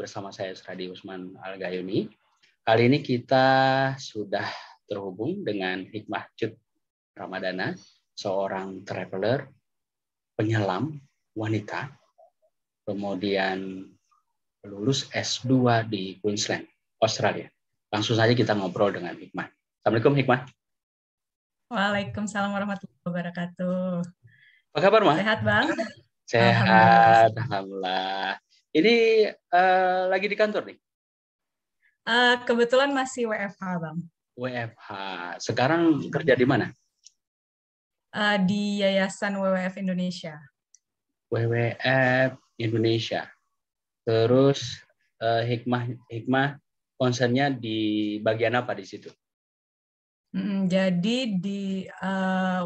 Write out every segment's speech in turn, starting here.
bersama saya Sradi Usman Al-Gayuni. Kali ini kita sudah terhubung dengan Hikmah Cut Ramadana, seorang traveler, penyelam, wanita, kemudian lulus S2 di Queensland, Australia. Langsung saja kita ngobrol dengan Hikmah. Assalamualaikum Hikmah. Waalaikumsalam warahmatullahi wabarakatuh. Apa kabar, Mah? Sehat, Bang? Sehat, Alhamdulillah. Ini lagi di kantor nih? Kebetulan masih WFH, Bang. WFH. Sekarang kerja di mana? Di Yayasan WWF Indonesia. WWF Indonesia. Terus Hikmah konsennya di bagian apa di situ? Jadi di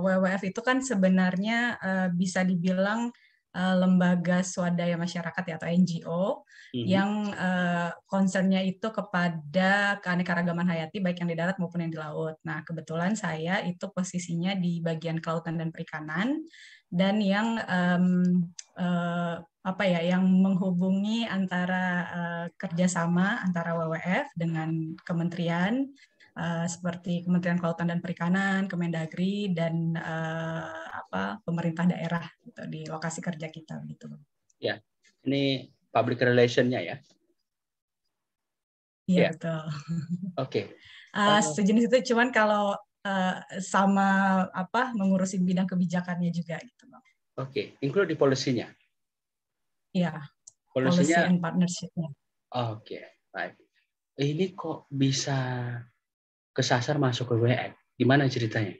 WWF itu kan sebenarnya bisa dibilang lembaga swadaya masyarakat ya, atau NGO yang concernnya itu kepada keanekaragaman hayati baik yang di darat maupun yang di laut. Nah, kebetulan saya itu posisinya di bagian kelautan dan perikanan dan yang yang menghubungi antara kerjasama antara WWF dengan kementerian seperti Kementerian Kelautan dan Perikanan, Kemendagri, dan pemerintah daerah gitu, di lokasi kerja kita gitu. Ya, ini public relation-nya ya? Iya, betul. Oke. Sejenis itu, cuman kalau sama mengurusi bidang kebijakannya juga gitu, Bang. Oke, include di policy-nya? Iya, Policy and partnership-nya. Oke, baik. Ini kok bisa kesasar masuk ke WWF? Gimana ceritanya?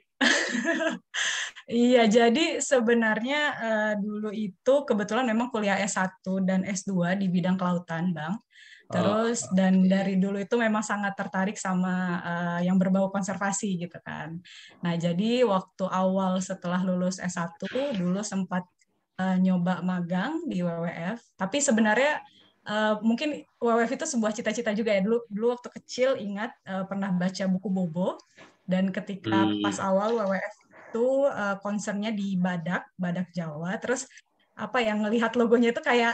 Iya, jadi sebenarnya dulu itu kebetulan memang kuliah S1 dan S2 di bidang kelautan, Bang. Terus dan dari dulu itu memang sangat tertarik sama yang berbau konservasi gitu kan. Nah, jadi waktu awal setelah lulus S1 dulu sempat nyoba magang di WWF, tapi sebenarnya mungkin WWF itu sebuah cita-cita juga ya. Dulu waktu kecil ingat pernah baca buku Bobo, dan ketika pas awal WWF itu concernnya di Badak Jawa, terus yang ngelihat logonya itu kayak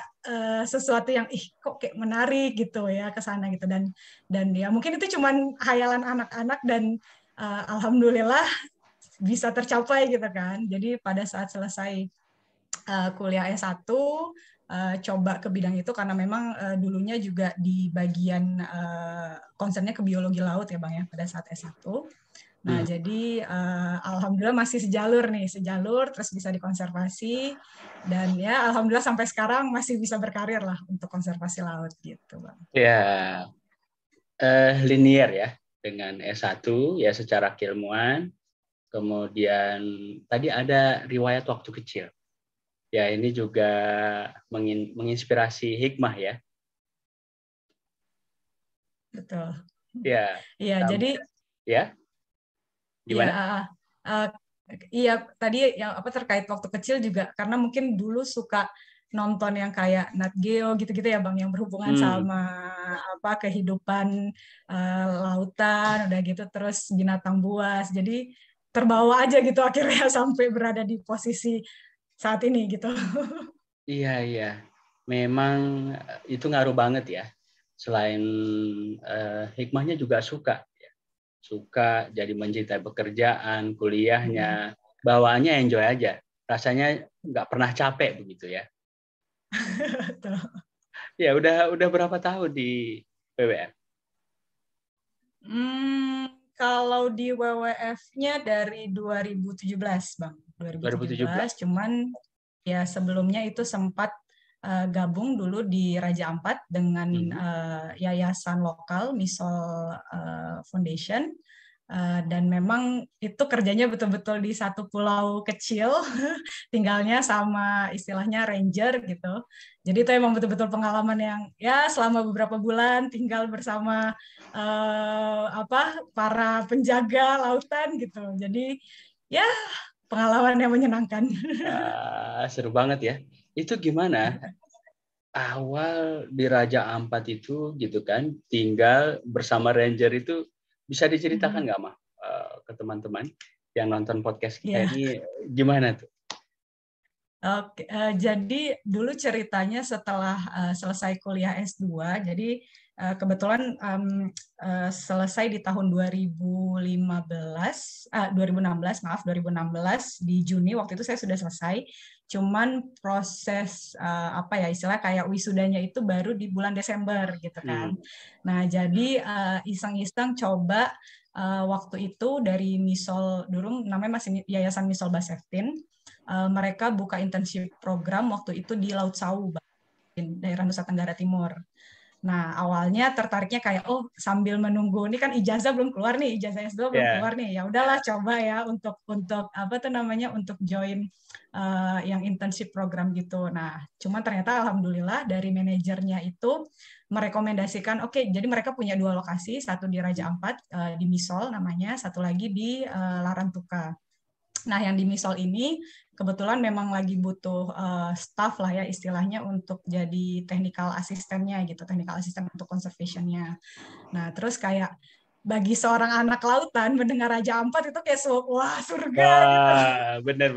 sesuatu yang kok kayak menarik gitu ya ke sana gitu, dan ya mungkin itu cuman khayalan anak-anak dan alhamdulillah bisa tercapai gitu kan. Jadi pada saat selesai kuliah S1 coba ke bidang itu karena memang dulunya juga di bagian concernnya ke biologi laut ya, Bang ya, pada saat S1. Nah, jadi alhamdulillah masih sejalur terus bisa dikonservasi, dan ya alhamdulillah sampai sekarang masih bisa berkarir lah untuk konservasi laut gitu, Bang. Ya, linear ya dengan S1 ya secara keilmuan. Kemudian tadi ada riwayat waktu kecil. Ya, ini juga menginspirasi Hikmah ya. Betul. Ya. Iya, jadi ya. Gimana? Iya, tadi yang terkait waktu kecil juga karena mungkin dulu suka nonton yang kayak Nat Geo gitu-gitu ya, Bang, yang berhubungan sama kehidupan lautan udah gitu, terus binatang buas. Jadi terbawa aja gitu akhirnya sampai berada di posisi saat ini gitu. Iya. Memang itu ngaruh banget ya. Selain Hikmahnya juga suka jadi mencintai pekerjaan, kuliahnya, bawaannya enjoy aja. Rasanya nggak pernah capek begitu ya. Ya, udah berapa tahun di WWF? Kalau di WWF-nya dari 2017, Bang. 2017, cuman ya sebelumnya itu sempat gabung dulu di Raja Ampat dengan yayasan lokal Misol Foundation, dan memang itu kerjanya betul-betul di satu pulau kecil, tinggalnya sama istilahnya ranger gitu. Jadi itu emang betul-betul pengalaman yang ya selama beberapa bulan tinggal bersama para penjaga lautan gitu. Jadi ya pengalaman yang menyenangkan. Seru banget ya. Itu gimana? Awal di Raja Ampat itu gitu kan, tinggal bersama ranger itu, bisa diceritakan nggak, Mah, ke teman-teman yang nonton podcast kita ini gimana tuh? Oke, jadi dulu ceritanya setelah selesai kuliah S2, jadi kebetulan selesai di tahun 2016 maaf 2016 di Juni, waktu itu saya sudah selesai. Cuman proses apa ya istilah kayak wisudanya itu baru di bulan Desember gitu kan. Nah, jadi iseng-iseng coba waktu itu dari Misol dulu namanya masih Yayasan Misol Baseftin. Mereka buka internship program waktu itu di Laut Sawu, daerah Nusa Tenggara Timur. Nah, awalnya tertariknya kayak, oh sambil menunggu, ini kan ijazah belum keluar nih, ijazah S2 belum keluar nih, ya udahlah coba ya untuk apa tuh namanya untuk join yang internship program gitu. Nah, cuma ternyata alhamdulillah dari manajernya itu merekomendasikan, oke, jadi mereka punya 2 lokasi, satu di Raja Ampat di Misol namanya, satu lagi di Larantuka. Nah, yang di Misol ini kebetulan memang lagi butuh staff lah ya istilahnya untuk jadi technical asistennya gitu, technical assistant untuk conservation-nya. Nah, terus kayak bagi seorang anak lautan mendengar Raja Ampat itu kayak wah surga gitu. Wah, benar.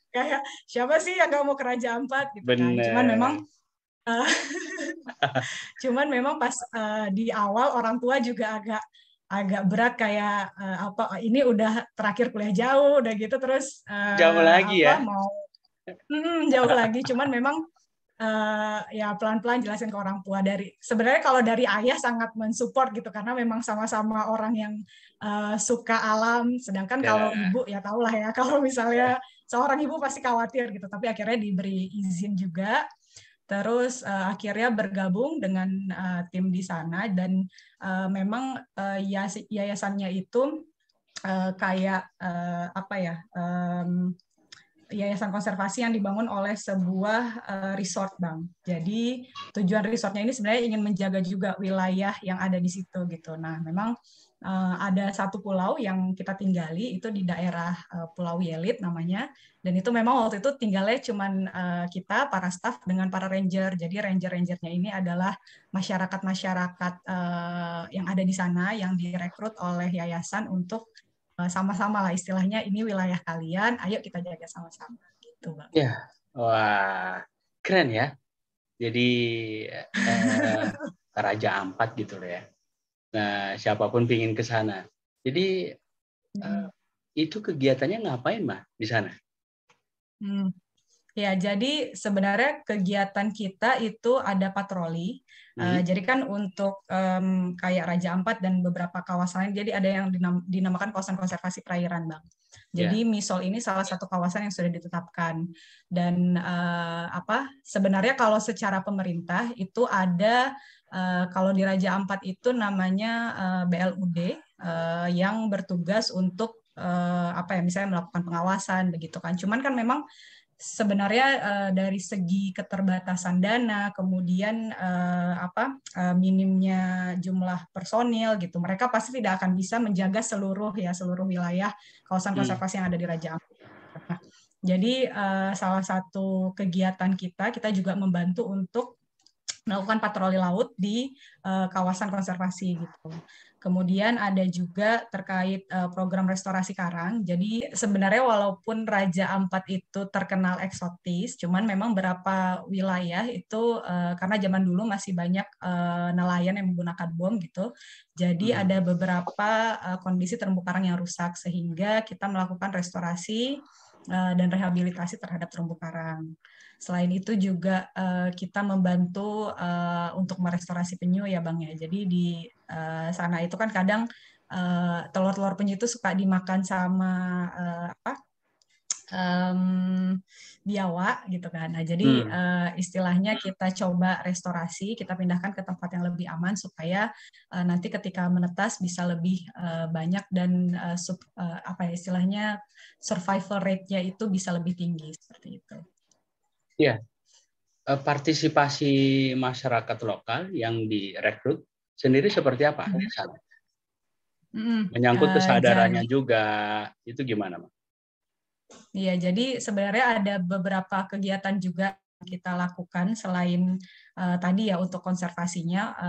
Kayak siapa sih yang nggak mau ke Raja Ampat gitu kan. Benar. Cuman memang pas di awal orang tua juga agak berat kayak apa ini udah terakhir kuliah jauh udah gitu terus Jauh lagi apa ya. mau jauh lagi cuman memang ya pelan-pelan jelasin ke orang tua dari sebenarnya kalau dari ayah sangat mensupport gitu karena memang sama-sama orang yang suka alam sedangkan kalau ibu ya tau lah ya kalau misalnya seorang ibu pasti khawatir gitu tapi akhirnya diberi izin juga. Terus akhirnya bergabung dengan tim di sana dan memang yayasannya itu kayak apa ya yayasan konservasi yang dibangun oleh sebuah resort, Bang. Jadi tujuan resortnya ini sebenarnya ingin menjaga juga wilayah yang ada di situ gitu. Nah, memang ada satu pulau yang kita tinggali itu di daerah Pulau Yelit namanya. Dan itu memang waktu itu tinggalnya cuman kita para staff dengan para ranger. Jadi ranger-rangernya ini adalah masyarakat-masyarakat yang ada di sana yang direkrut oleh yayasan untuk sama-sama lah istilahnya ini wilayah kalian, ayo kita jaga sama-sama gitu, Bang. Ya, wah keren ya. Jadi Raja Ampat gitu loh ya. Nah, siapapun pingin ke sana. Jadi itu kegiatannya ngapain, Mah, di sana? Ya, jadi sebenarnya kegiatan kita itu ada patroli. Jadi kan untuk kayak Raja Ampat dan beberapa kawasan, jadi ada yang dinamakan kawasan konservasi perairan, Bang. Jadi Misol ini salah satu kawasan yang sudah ditetapkan. Dan apa? Sebenarnya kalau secara pemerintah itu ada kalau di Raja Ampat itu namanya BLUD yang bertugas untuk apa ya misalnya melakukan pengawasan begitu kan. Cuman kan memang sebenarnya dari segi keterbatasan dana, kemudian minimnya jumlah personil gitu, mereka pasti tidak akan bisa menjaga seluruh wilayah kawasan konservasi yang ada di Raja Ampat. Nah, jadi salah satu kegiatan kita juga membantu untuk melakukan patroli laut di kawasan konservasi gitu. Kemudian ada juga terkait program restorasi karang. Jadi sebenarnya walaupun Raja Ampat itu terkenal eksotis, cuman memang beberapa wilayah itu karena zaman dulu masih banyak nelayan yang menggunakan bom gitu. Jadi ada beberapa kondisi terumbu karang yang rusak sehingga kita melakukan restorasi dan rehabilitasi terhadap terumbu karang. Selain itu juga kita membantu untuk merestorasi penyu ya Bang ya. Jadi di sana itu kan kadang telur-telur penyu itu suka dimakan sama biawak gitu kan. Nah, jadi istilahnya kita coba restorasi, kita pindahkan ke tempat yang lebih aman supaya nanti ketika menetas bisa lebih banyak dan apa ya istilahnya survival rate-nya itu bisa lebih tinggi seperti itu. Iya, partisipasi masyarakat lokal yang direkrut sendiri seperti apa? Menyangkut kesadarannya juga, itu gimana, Mak? Iya, jadi sebenarnya ada beberapa kegiatan juga kita lakukan selain tadi ya untuk konservasinya.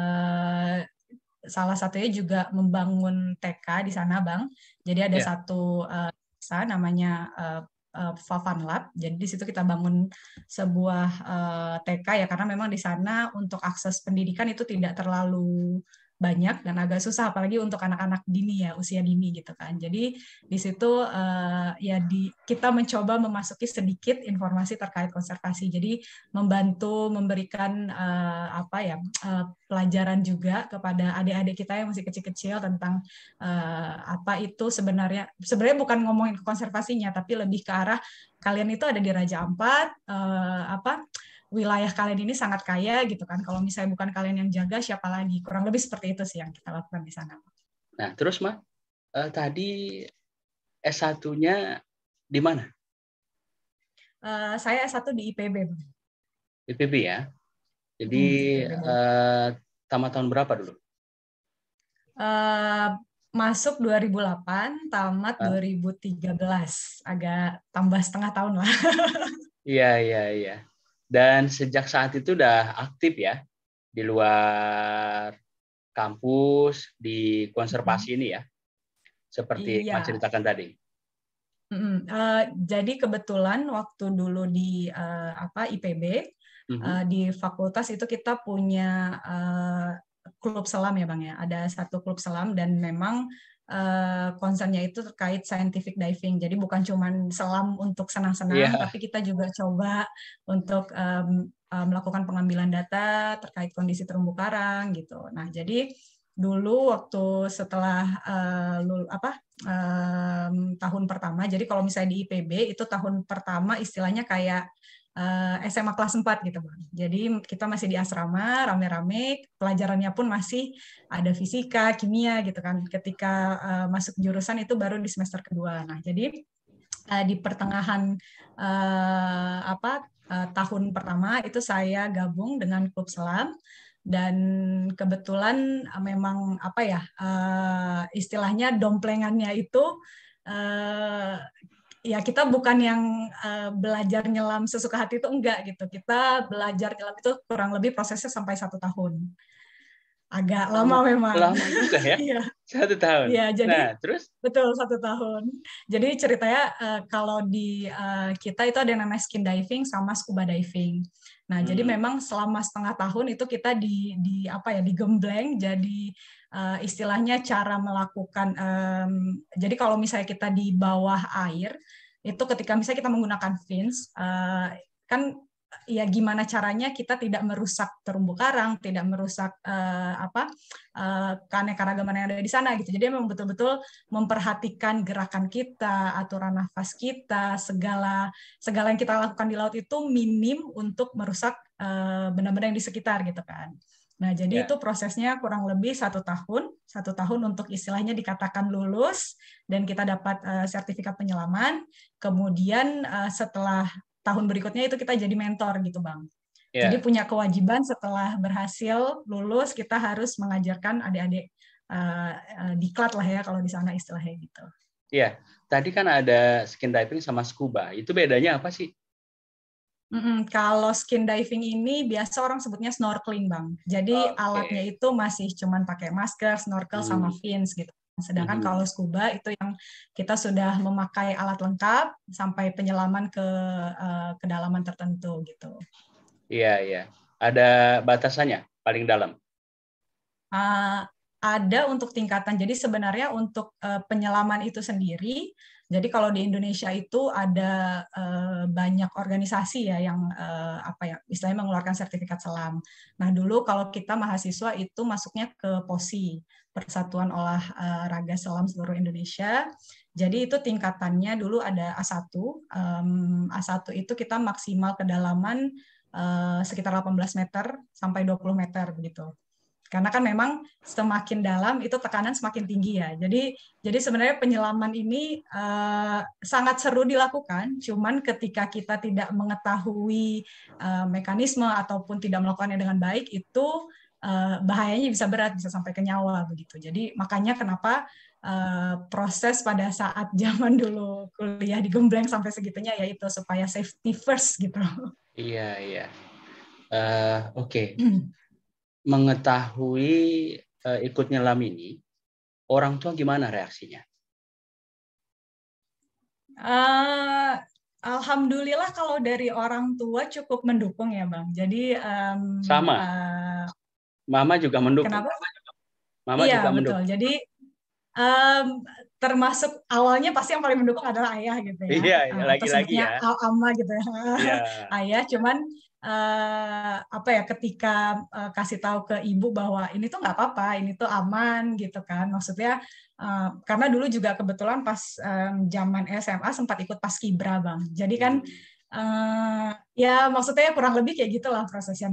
Salah satunya juga membangun TK di sana, Bang. Jadi ada satu desa namanya Fun Lab. Jadi di situ kita bangun sebuah TK ya, karena memang di sana untuk akses pendidikan itu tidak terlalu banyak dan agak susah, apalagi untuk anak-anak dini ya, usia dini gitu kan. Jadi di situ ya kita mencoba memasuki sedikit informasi terkait konservasi. Jadi membantu memberikan pelajaran juga kepada adik-adik kita yang masih kecil-kecil tentang apa itu sebenarnya bukan ngomongin konservasinya, tapi lebih ke arah kalian itu ada di Raja Ampat, wilayah kalian ini sangat kaya gitu kan. Kalau misalnya bukan kalian yang jaga, siapa lagi? Kurang lebih seperti itu sih yang kita lakukan di sana. Nah, terus tadi S1-nya di mana? Saya S1 di IPB. IPB ya. Jadi tamat tahun berapa dulu? Masuk 2008, tamat 2013. Agak tambah setengah tahun lah. Iya. Dan sejak saat itu udah aktif ya di luar kampus di konservasi ini ya, seperti Mas ceritakan tadi. Jadi kebetulan waktu dulu di IPB di fakultas itu kita punya klub selam ya Bang ya. Ada satu klub selam dan memang concernnya itu terkait scientific diving. Jadi bukan cuma selam untuk senang-senang, tapi kita juga coba untuk melakukan pengambilan data terkait kondisi terumbu karang gitu. Nah, jadi dulu waktu setelah tahun pertama, jadi kalau misalnya di IPB itu tahun pertama istilahnya kayak SMA kelas 4 gitu Bang. Jadi kita masih di asrama, rame-rame, pelajarannya pun masih ada fisika, kimia gitu kan. Ketika masuk jurusan itu baru di semester kedua. Nah, jadi di pertengahan tahun pertama itu saya gabung dengan klub selam. Dan kebetulan memang istilahnya domplengannya itu ya kita bukan yang belajar nyelam sesuka hati itu, enggak gitu. Kita belajar nyelam itu kurang lebih prosesnya sampai 1 tahun. Agak lama memang. Lama juga ya? Iya. 1 tahun. Iya, jadi terus? Betul, 1 tahun. Jadi ceritanya kalau di kita itu ada yang namanya skin diving sama scuba diving. Nah, jadi memang selama setengah tahun itu kita digembleng. Jadi istilahnya cara melakukan. Jadi kalau misalnya kita di bawah air itu ketika misalnya kita menggunakan fins, kan ya gimana caranya kita tidak merusak terumbu karang, tidak merusak keanekaragaman yang ada di sana gitu. Jadi memang betul-betul memperhatikan gerakan kita, aturan nafas kita, segala yang kita lakukan di laut itu minim untuk merusak benda-benda yang di sekitar gitu kan. Nah, jadi itu prosesnya kurang lebih 1 tahun untuk istilahnya dikatakan lulus dan kita dapat sertifikat penyelaman. Kemudian setelah tahun berikutnya itu kita jadi mentor gitu Bang. Jadi punya kewajiban setelah berhasil lulus kita harus mengajarkan adik-adik diklat lah ya kalau di sana istilahnya gitu. Iya, tadi kan ada skin diving sama scuba. Itu bedanya apa sih? Kalau skin diving ini biasa orang sebutnya snorkeling Bang. Jadi alatnya itu masih cuman pakai masker, snorkel sama fins gitu. Sedangkan kalau scuba itu yang kita sudah memakai alat lengkap sampai penyelaman ke kedalaman tertentu gitu. Iya. Ada batasannya paling dalam? Ada untuk tingkatan. Jadi sebenarnya untuk penyelaman itu sendiri, jadi kalau di Indonesia itu ada banyak organisasi ya yang istilahnya mengeluarkan sertifikat selam. Nah dulu kalau kita mahasiswa itu masuknya ke POSI, Persatuan Olahraga Selam Seluruh Indonesia. Jadi itu tingkatannya dulu ada A1. A1 itu kita maksimal kedalaman sekitar 18 meter sampai 20 meter begitu. Karena kan memang semakin dalam itu tekanan semakin tinggi ya. Jadi sebenarnya penyelaman ini sangat seru dilakukan, cuman ketika kita tidak mengetahui mekanisme ataupun tidak melakukannya dengan baik itu bahayanya bisa berat, bisa sampai ke nyawa begitu. Jadi makanya kenapa proses pada saat zaman dulu kuliah digembleng sampai segitunya yaitu supaya safety first gitu. Iya. Oke. Mengetahui ikut nyelam ini, orang tua gimana reaksinya? Alhamdulillah kalau dari orang tua cukup mendukung ya Bang. Jadi Sama, Mama juga mendukung. kenapa? Mama Iya juga betul. mendukung. Jadi em, termasuk awalnya pasti yang paling mendukung adalah ayah gitu ya, Iya, atau lagi-lagi sebutnya ya. ama gitu ya, Iya, ayah. Cuman apa ya, ketika kasih tahu ke ibu bahwa ini tuh nggak apa-apa, ini tuh aman gitu kan. Maksudnya karena dulu juga kebetulan pas zaman SMA sempat ikut paskibra Bang. Jadi kan ya maksudnya kurang lebih kayak gitulah prosesnya,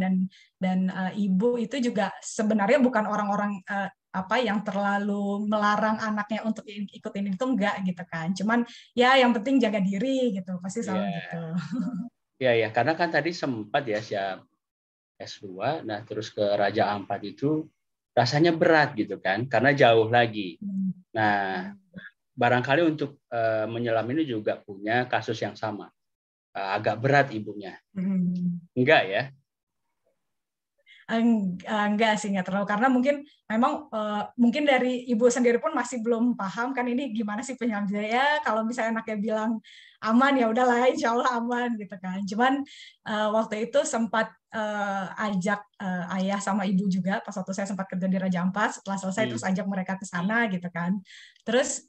dan ibu itu juga sebenarnya bukan orang-orang apa yang terlalu melarang anaknya untuk ikutin itu, enggak gitu kan. Cuman ya yang penting jaga diri gitu, pasti iya, selalu gitu. iya, iya. Karena kan tadi sempat ya siap S2, nah terus ke Raja Ampat itu rasanya berat gitu kan, karena jauh lagi. Hmm. Nah, barangkali untuk menyelam ini juga punya kasus yang sama. Agak berat ibunya. Hmm. Enggak ya? Enggak sih, enggak terlalu, karena mungkin memang mungkin dari ibu sendiri pun masih belum paham kan ini gimana sih penyelamnya. Ya kalau misalnya anaknya bilang aman ya udahlah, insya Allah aman gitu kan. Cuman waktu itu sempat ajak ayah sama ibu juga pas waktu saya sempat kerja di Raja Ampat, setelah selesai terus ajak mereka ke sana gitu kan. Terus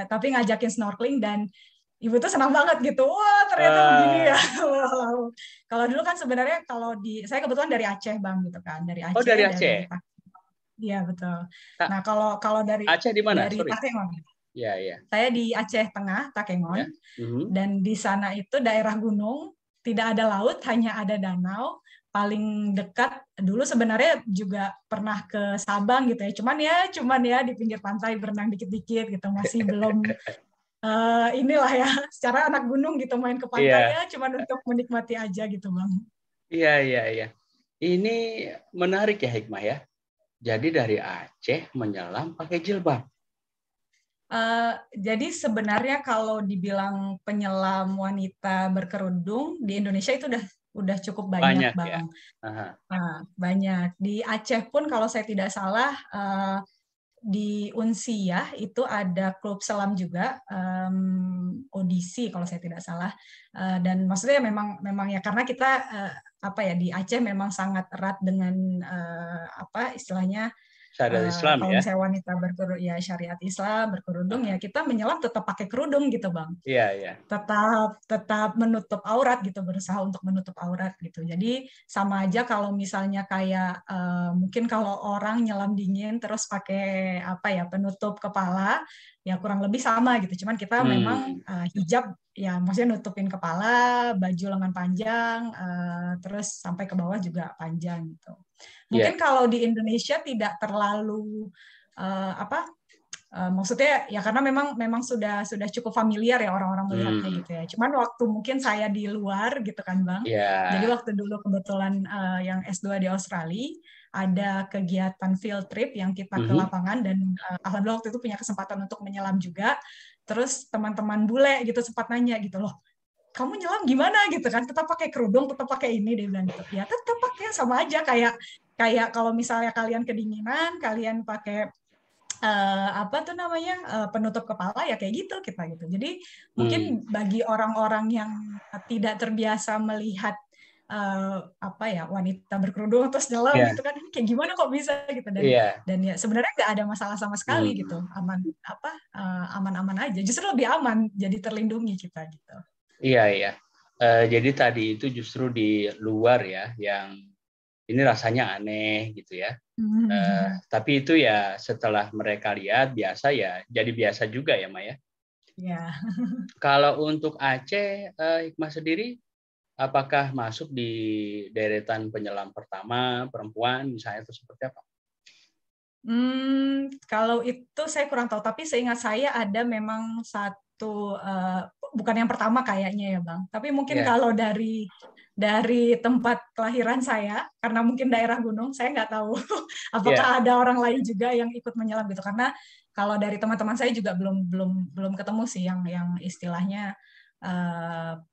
tapi ngajakin snorkeling, dan ibu tuh senang banget gitu. Wah, ternyata begini ya. Eh, Kalau dulu kan sebenarnya kalau saya kebetulan dari Aceh Bang gitu kan, dari oh, Aceh, dari dari Aceh. Iya betul. Tak, Nah kalau kalau Aceh di mana? dari Sorry. Takengon, Ya, ya, saya di Aceh Tengah, Takengon, ya. Mhm. dan di sana itu daerah gunung, tidak ada laut, hanya ada danau. Paling dekat dulu sebenarnya juga pernah ke Sabang gitu ya, cuman ya di pinggir pantai berenang dikit-dikit gitu, masih belum inilah ya, secara anak gunung gitu main ke pantai Iya, ya, cuman untuk menikmati aja gitu Bang. iya, iya, iya. Ini menarik ya Hikmah ya. Jadi dari Aceh menyelam pakai jilbab. Jadi sebenarnya kalau dibilang penyelam wanita berkerudung di Indonesia itu udah cukup banyak Banyak ya. Bang. Aha. Banyak. Di Aceh pun kalau saya tidak salah di Unsia itu ada klub selam juga, audisi kalau saya tidak salah. Dan maksudnya memang memang ya karena kita apa ya, di Aceh memang sangat erat dengan apa istilahnya, Syariat Islam kalau ya. misalnya wanita berkerudung ya syariat Islam berkerudung, ya Aha. kita menyelam tetap pakai kerudung gitu Bang, Iya, iya. tetap tetap menutup aurat gitu, berusaha untuk menutup aurat gitu. Jadi sama aja kalau misalnya kayak mungkin kalau orang nyelam dingin terus pakai apa ya, penutup kepala, ya kurang lebih sama gitu. Cuman kita memang Hmm. hijab ya, maksudnya nutupin kepala, baju lengan panjang, terus sampai ke bawah juga panjang gitu. Iya. Mungkin kalau di Indonesia tidak terlalu apa, maksudnya ya karena memang memang sudah cukup familiar ya orang-orang melihatnya Hmm. gitu ya. Cuman waktu mungkin saya di luar gitu kan Bang. Jadi Iya. waktu dulu kebetulan yang S2 di Australia ada kegiatan field trip yang kita ke Mhm. lapangan, dan alhamdulillah waktu itu punya kesempatan untuk menyelam juga. Terus teman-teman bule gitu sempat nanya gitu loh, kamu nyelam gimana gitu kan, tetap pakai kerudung, tetap pakai ini, dia bilang gitu. Ya tetap pakai, sama aja kayak kayak kalau misalnya kalian kedinginan, kalian pakai apa tuh namanya, penutup kepala ya kayak gitu kita gitu. Jadi mungkin Hmm. bagi orang-orang yang tidak terbiasa melihat apa ya, wanita berkerudung terus nyelam Iya. gitu kan, ini kayak gimana kok bisa gitu, Iya. dan ya sebenarnya nggak ada masalah sama sekali gitu, Hmm. aman apa, aman-aman aja, justru lebih aman, jadi terlindungi kita gitu. Iya, iya. Jadi tadi itu justru di luar ya, yang ini rasanya aneh gitu ya. Tapi itu ya setelah mereka lihat biasa ya, jadi biasa juga ya Maya. Ya. Kalau untuk Aceh, Hikmah sendiri, apakah masuk di deretan penyelam pertama perempuan misalnya atau seperti apa? Kalau itu saya kurang tahu, tapi seingat saya ada memang satu, bukan yang pertama kayaknya ya Bang, tapi mungkin Ya, kalau dari tempat kelahiran saya, karena mungkin daerah gunung, saya nggak tahu ya. apakah ada orang lain juga yang ikut menyelam gitu. Karena kalau dari teman-teman saya juga belum belum belum ketemu sih yang istilahnya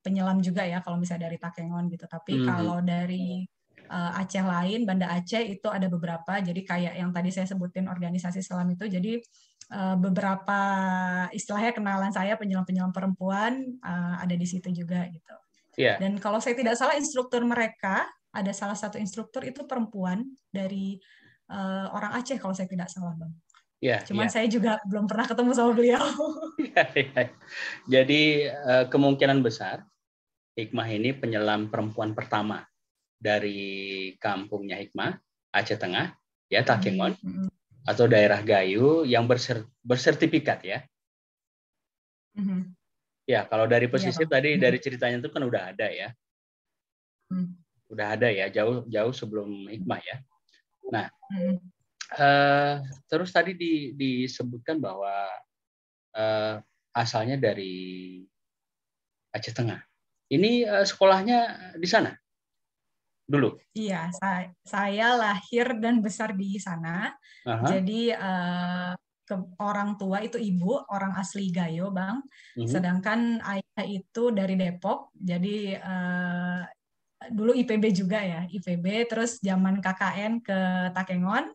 penyelam juga ya, kalau misalnya dari Takengon gitu. Tapi Mhm. kalau dari Aceh lain, Banda Aceh itu ada beberapa. Jadi kayak yang tadi saya sebutin organisasi selam itu, jadi beberapa istilahnya kenalan saya penyelam-penyelam perempuan ada di situ juga gitu. Iya. Dan kalau saya tidak salah instruktur mereka ada salah satu instruktur itu perempuan dari orang Aceh kalau saya tidak salah, Bang. Iya, Cuman iya. saya juga belum pernah ketemu sama beliau. Iya, iya. Jadi kemungkinan besar Hikmah ini penyelam perempuan pertama dari kampungnya Hikmah, Aceh Tengah, ya Takengon, atau daerah Gayo yang bersertifikat ya. Ya, kalau dari pesisir tadi dari ceritanya itu kan udah ada ya. Udah ada ya, jauh sebelum Hikmah ya. Nah, terus tadi disebutkan bahwa asalnya dari Aceh Tengah. Ini sekolahnya di sana dulu? Iya, saya lahir dan besar di sana. Jadi orang tua itu ibu, orang asli Gayo, Bang. Sedangkan ayah itu dari Depok. Jadi dulu IPB juga ya, IPB. Terus zaman KKN ke Takengon.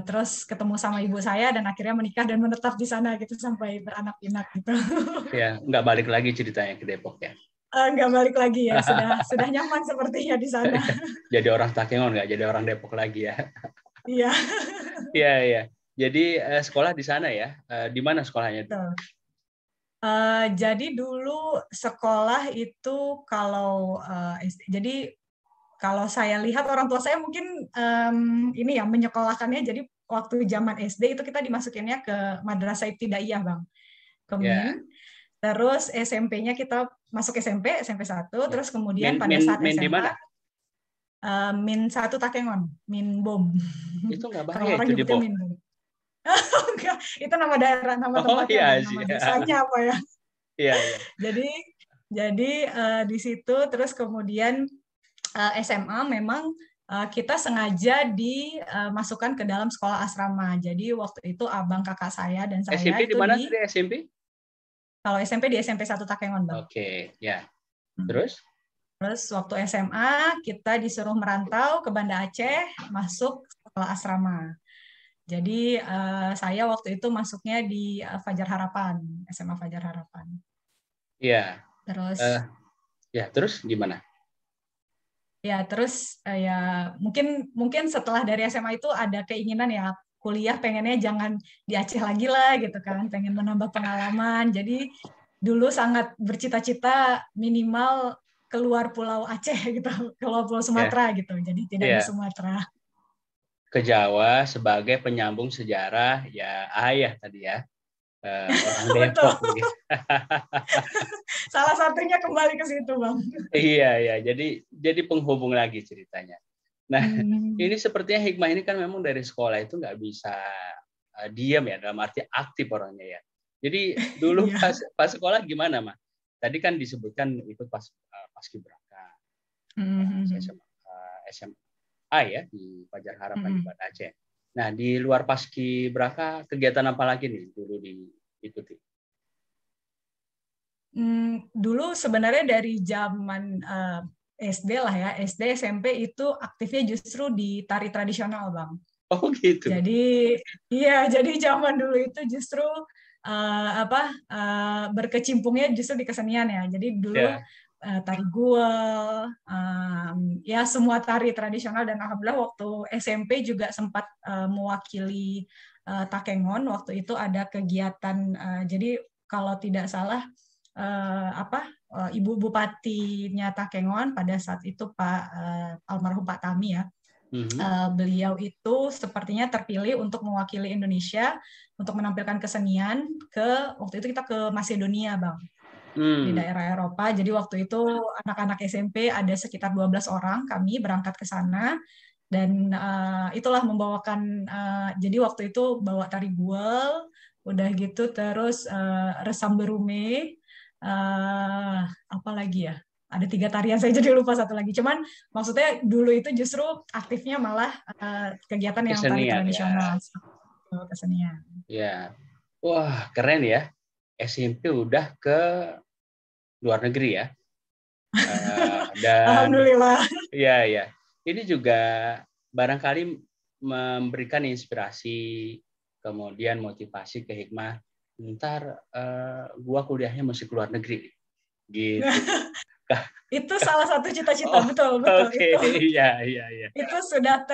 Terus ketemu sama ibu saya dan akhirnya menikah dan menetap di sana gitu sampai beranak pinak gitu. Ya, nggak balik lagi ceritanya ke Depok ya? Nggak balik lagi ya, sudah nyaman sepertinya di sana. Jadi orang Takengon nggak jadi orang Depok lagi ya? Iya. Iya, iya. Jadi sekolah di sana ya? Di mana sekolahnya? Jadi dulu sekolah itu kalau jadi kalau saya lihat orang tua saya mungkin ini ya menyekolahkannya. Jadi waktu zaman SD itu kita dimasukinnya ke Madrasah Ibtidaiyah, Bang, ke MIN. Terus SMP-nya kita masuk SMP 1, terus kemudian pada saat SMA MIN 1 Takengon, MIN Bom. Itu nggak bahaya kalau orang itu di nyebutnya Bom? MIN Bom. Enggak, itu nama daerah, nama tempatnya, iya, nama desanya apa ya? Iya, iya. Jadi di situ terus kemudian SMA memang kita sengaja dimasukkan ke dalam sekolah asrama. Jadi waktu itu abang kakak saya dan saya SMP itu di mana tadi SMP? Kalau SMP di SMP 1 Takengon, Bang. Oke, ya. Terus waktu SMA kita disuruh merantau ke Banda Aceh, masuk sekolah asrama. Jadi saya waktu itu masuknya di Fajar Harapan, SMA Fajar Harapan. Iya. Terus gimana? Ya, terus ya mungkin setelah dari SMA itu ada keinginan ya kuliah pengennya jangan di Aceh lagi lah gitu kan, pengen menambah pengalaman. Jadi dulu sangat bercita-cita minimal keluar Pulau Aceh gitu, keluar Pulau Sumatera gitu. Jadi tidak di Sumatera. Ke Jawa sebagai penyambung sejarah ya ayah tadi ya. Orang Depok gitu. Salah satunya kembali ke situ, Bang. Iya, jadi penghubung lagi ceritanya. Nah, ini sepertinya Hikmah ini kan memang dari sekolah itu nggak bisa diam ya, dalam arti aktif orangnya ya. Jadi dulu pas sekolah gimana, Mah? Tadi kan disebutkan itu pas paskibraka, SMA ya di Fajar Harapan di Banda Aceh. Nah, di luar paskibraka kegiatan apa lagi nih dulu diikuti? Dulu sebenarnya dari zaman SD lah ya, SD SMP itu aktifnya justru di tari tradisional, Bang. Oh gitu. Jadi zaman dulu itu justru berkecimpungnya justru di kesenian ya. Jadi dulu tari guel, ya semua tari tradisional, dan alhamdulillah waktu SMP juga sempat mewakili Takengon. Waktu itu ada kegiatan, jadi kalau tidak salah Ibu Bupatinya Takengon pada saat itu Pak almarhum Pak Tami ya. Beliau itu sepertinya terpilih untuk mewakili Indonesia untuk menampilkan kesenian waktu itu kita ke Macedonia, Bang. Di daerah Eropa. Jadi waktu itu anak-anak SMP ada sekitar 12 orang, kami berangkat ke sana dan itulah membawakan jadi waktu itu bawa tari guel, udah gitu terus resam berume, apa lagi ya? Ada 3 tarian, saya jadi lupa satu lagi. Cuman maksudnya dulu itu justru aktifnya malah kegiatan yang tari tradisional, kesenian. Ya, wah keren ya. SMP udah ke luar negeri ya. Dan Alhamdulillah. ya. Ini juga barangkali memberikan inspirasi kemudian motivasi ke Hikmah, ntar gua kuliahnya mesti keluar negeri, gitu. Itu salah satu cita-cita, Oh, betul oke, itu. iya, iya, iya. Itu sudah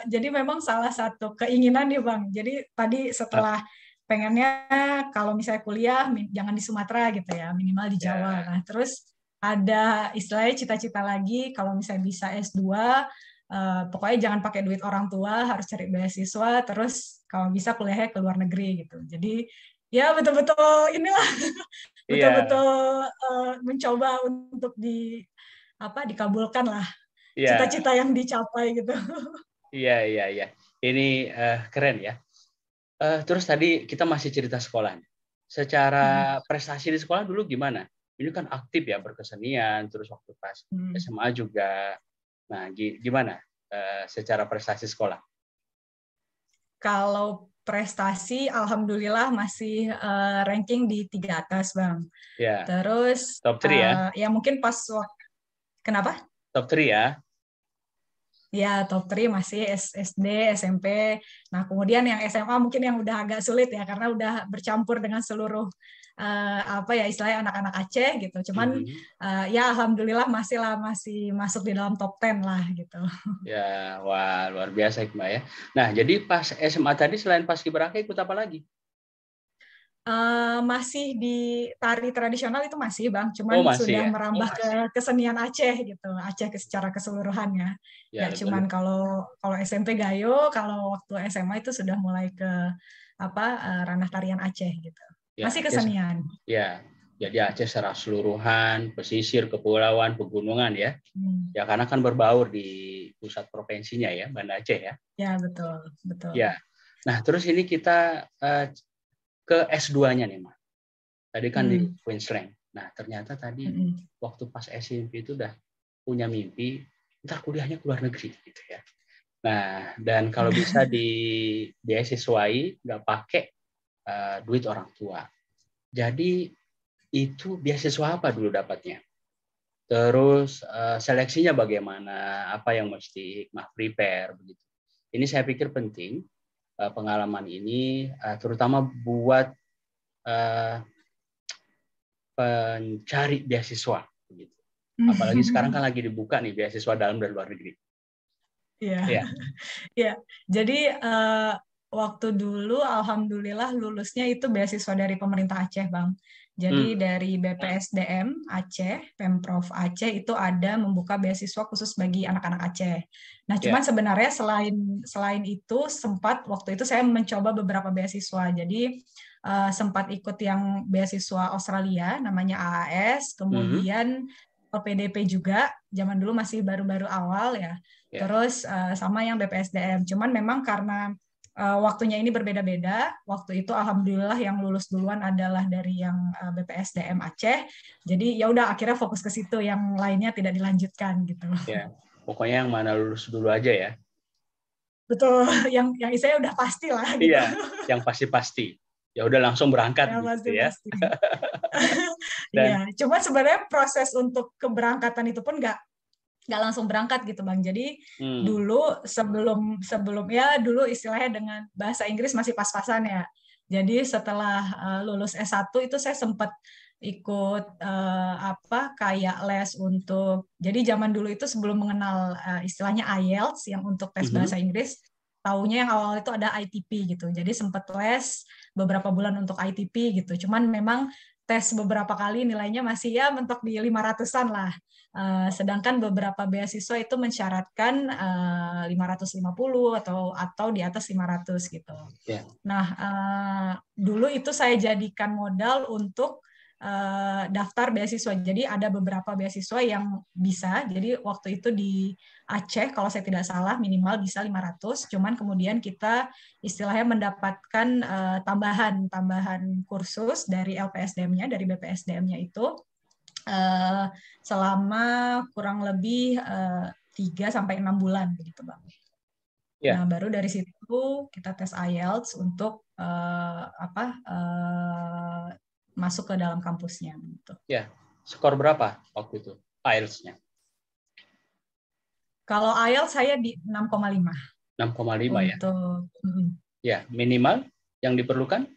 jadi memang salah satu keinginan nih Bang. Jadi tadi setelah pengennya kalau misalnya kuliah jangan di Sumatera gitu ya, minimal di Jawa. Ya, Nah, terus ada istilahnya cita-cita lagi kalau misalnya bisa S2, pokoknya jangan pakai duit orang tua, harus cari beasiswa, terus kalau bisa kuliahnya ke luar negeri gitu. Jadi ya betul-betul inilah iya, betul-betul mencoba untuk dikabulkan lah iya, cita-cita yang dicapai gitu. iya, iya, iya. Ini keren ya. Terus tadi kita masih cerita sekolah. Secara prestasi di sekolah dulu gimana? Ini kan aktif ya berkesenian, terus waktu pas SMA juga. Nah, gimana secara prestasi sekolah? Kalau prestasi, alhamdulillah masih ranking di 3 atas, Bang. Ya, Terus top 3 ya. ya mungkin pas waktu kenapa? Top 3 ya. Ya, top 3 masih SD, SMP. Nah, kemudian yang SMA mungkin yang udah agak sulit ya karena udah bercampur dengan seluruh istilahnya anak-anak Aceh gitu. Cuman Mhm. ya alhamdulillah masih masuk di dalam top 10 lah gitu. Ya, wah luar biasa Hikmah ya. Nah, jadi pas SMA tadi selain paskibraka ikut apa lagi? Masih di tari tradisional itu masih Bang, Oh, cuman masih sudah ya. merambah ke kesenian Aceh gitu, Aceh secara keseluruhannya. Ya, Nggak cuman kalau kalau SMP Gayo, kalau waktu SMA itu sudah mulai ke ranah tarian Aceh gitu. ya, Masih Aceh. kesenian. Ya. Jadi Aceh secara keseluruhan, pesisir, kepulauan, pegunungan ya. Hmm. Ya, karena kan berbaur di pusat provinsinya ya, Banda Aceh ya. Ya betul, betul. Ya. Nah, terus ini kita ke S2-nya nih, Mak. Tadi kan di Queensland. Nah, ternyata tadi waktu pas SMP itu udah punya mimpi, ntar kuliahnya ke luar negeri gitu ya. Nah, dan kalau bisa beasiswai, nggak pakai duit orang tua. Jadi itu beasiswa apa dulu dapatnya? Terus seleksinya bagaimana? Apa yang mesti Hikmah prepare begitu? Ini saya pikir penting pengalaman ini, terutama buat pencari beasiswa. Begitu. Apalagi sekarang kan lagi dibuka nih beasiswa dalam dan luar negeri. Iya. Ya. Ya, jadi waktu dulu alhamdulillah lulusnya itu beasiswa dari pemerintah Aceh, Bang. Jadi dari BPSDM Aceh, Pemprov Aceh itu ada membuka beasiswa khusus bagi anak-anak Aceh. Nah, cuman Ya. sebenarnya selain itu sempat waktu itu saya mencoba beberapa beasiswa. Jadi sempat ikut yang beasiswa Australia namanya AAS, kemudian LPDP juga, zaman dulu masih baru-baru awal ya. Ya. Terus sama yang BPSDM. Cuman memang karena waktunya ini berbeda-beda. Waktu itu alhamdulillah yang lulus duluan adalah dari yang BPSDM Aceh. Jadi ya udah akhirnya fokus ke situ, yang lainnya tidak dilanjutkan gitu. Ya. Pokoknya yang mana lulus dulu aja ya. Betul, yang saya udah pasti lah gitu. Iya, yang pasti-pasti. Ya udah langsung berangkat Ya gitu ya. pasti-pasti. Dan Iya, cuma sebenarnya proses untuk keberangkatan itu pun nggak langsung berangkat gitu Bang. Jadi dulu sebelum ya dulu istilahnya dengan bahasa Inggris masih pas-pasan ya. Jadi setelah lulus S1 itu saya sempat ikut kayak les untuk, jadi zaman dulu itu sebelum mengenal istilahnya IELTS yang untuk tes bahasa Inggris, taunya yang awal itu ada ITP gitu. Jadi sempat les beberapa bulan untuk ITP gitu. Cuman memang tes beberapa kali nilainya masih ya mentok di 500-an lah. Sedangkan beberapa beasiswa itu mensyaratkan 550 atau di atas 500 gitu. ya. Nah, dulu itu saya jadikan modal untuk daftar beasiswa. Jadi ada beberapa beasiswa yang bisa. Jadi waktu itu di Aceh kalau saya tidak salah minimal bisa 500. Cuman kemudian kita istilahnya mendapatkan tambahan kursus dari LPSDM-nya, dari BPSDM-nya itu selama kurang lebih 3-6 bulan begitu Bang. Ya. Nah, baru dari situ kita tes IELTS untuk masuk ke dalam kampusnya gitu. Ya. Skor berapa waktu itu IELTS-nya? Kalau IELTS saya di 6,5. 6,5 ya. Untuk Ya, minimal yang diperlukan?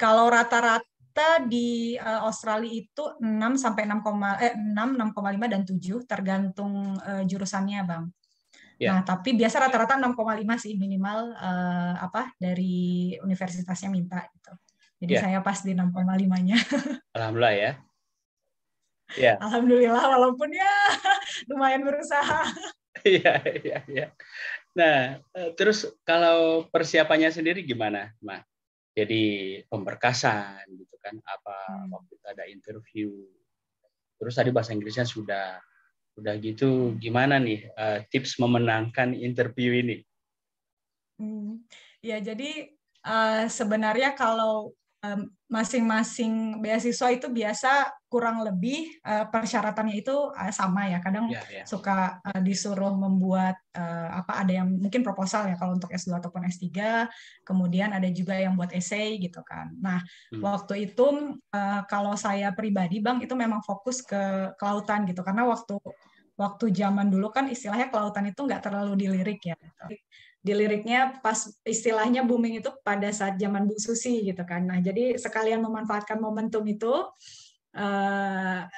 Kalau rata-rata di Australia itu 6 sampai 6,5 dan 7 tergantung jurusannya, Bang. Ya. Nah, tapi biasa rata-rata 6,5 sih minimal dari universitasnya minta gitu. Jadi Ya. saya pas di 6,5-nya. Alhamdulillah ya. Ya. Alhamdulillah, walaupun ya lumayan berusaha. Iya, iya, iya. Nah, terus kalau persiapannya sendiri gimana, Ma? Jadi pemberkasan gitu kan, apa waktu itu ada interview. Terus tadi bahasa Inggrisnya sudah gitu, gimana nih tips memenangkan interview ini? Ya, jadi sebenarnya kalau masing-masing beasiswa itu biasa kurang lebih persyaratannya itu sama ya. Kadang Ya, ya. suka disuruh membuat ada yang mungkin proposal ya kalau untuk S2 ataupun S3, kemudian ada juga yang buat essay gitu kan. Nah, waktu itu kalau saya pribadi, Bang, itu memang fokus ke kelautan gitu karena waktu zaman dulu kan istilahnya kelautan itu nggak terlalu dilirik ya. Di liriknya pas istilahnya booming itu pada saat zaman Bu Susi gitu kan. Nah, jadi sekalian memanfaatkan momentum itu,